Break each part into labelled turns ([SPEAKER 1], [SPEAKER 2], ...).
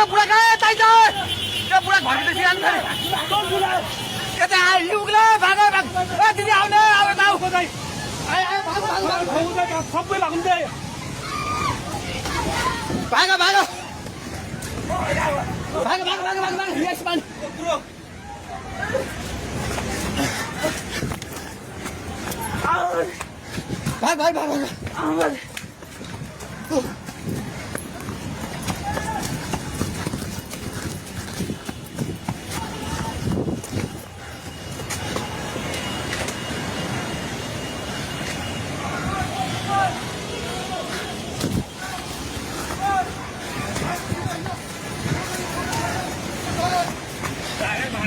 [SPEAKER 1] बुढा गए ताई त्यो बुढा घरको यता युगले भागो भाग दिदी आउने अब आऊ
[SPEAKER 2] सबै लाग्दै
[SPEAKER 1] भागो भागो भागो भागो भागो भागो भागो यस मान भाग भाग भाग भाग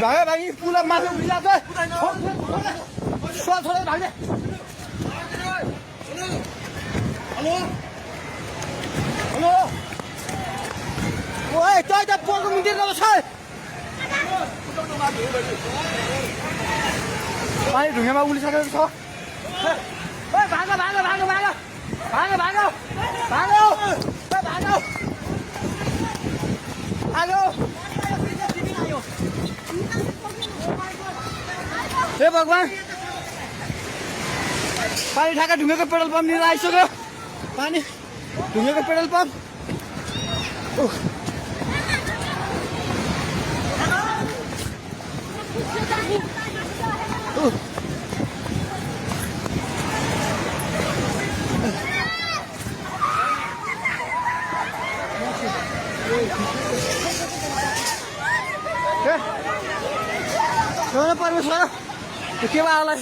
[SPEAKER 1] भागे भागी पुला माथि उभिरहेको छ छोडेर भाग्ने हेलो हेलो ओए तै त पोको मुन्तिर गएको छ पानी ढुङ्गामा उलिसकेको छ ओए भागो भागो भागो भागो भागो भागो भागो भागो भागो हे भगवान पानी ठाका ढुङ्गेको पेट्रोल पम्प लिएर आइसक्यो पानी ढुङ्गेको पेट्रोल पम्प परमेश्वर के होला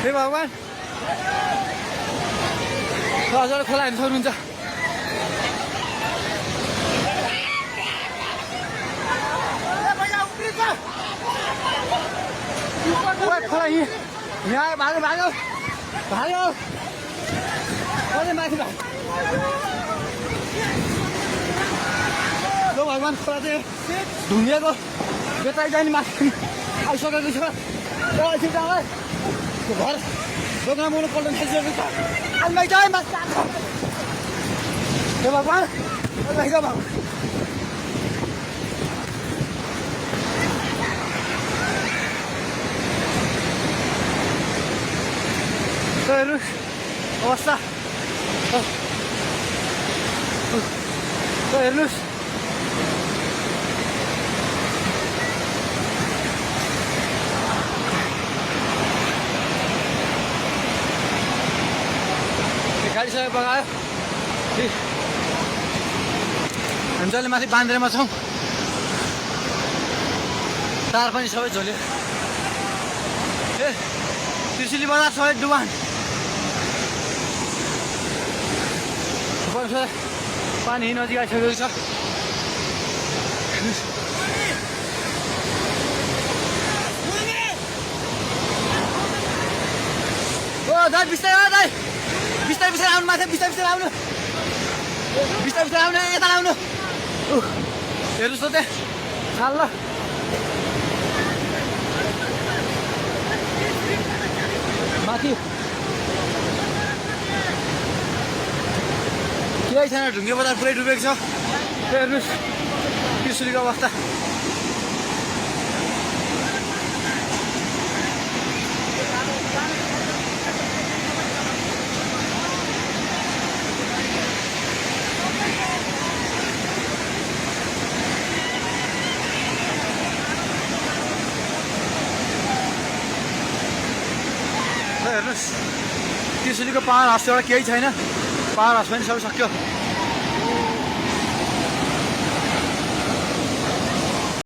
[SPEAKER 1] हे भगवान हजुर खोला हेर्नु सक्नुहुन्छ खोला यहाँ भागो भागो भागो कहिले माथि भाग भगवान खोला चाहिँ ढुङ्गेको बेताइ जाने माथि आइसकेको छ घर दोकान बोल्नु पल्ट थालिसकेको छ आइमाइ चाहिँ माथि हे भगवान हेर्नु अवस्था हेर्नुहोस् गाडी सबै बगायो हामी जहिले माथि बान्द्रेमा छौँ तार पनि सबै झोल्यो ए त्रिशुली बजार सबै डुबान पानी नजिक आइसकेको छ ओ दाइ बिस्तारै दाइ बिस्तारै बिस्तारै आउनु माथि बिस्तारै बिस्तारै आउनु बिस्तारै बिस्तारै आउनु यता आउनु हेर्नुहोस् त त्यहाँ ल माथि केही छैन ढुङ्गे बजार पुरै डुबेको छ हेर्नुहोस् त्रिशुलीको अवस्था हेर्नुहोस् त्रिशुलीको पावर हाउस एउटा केही छैन पावर हाउस पनि सबै सक्यो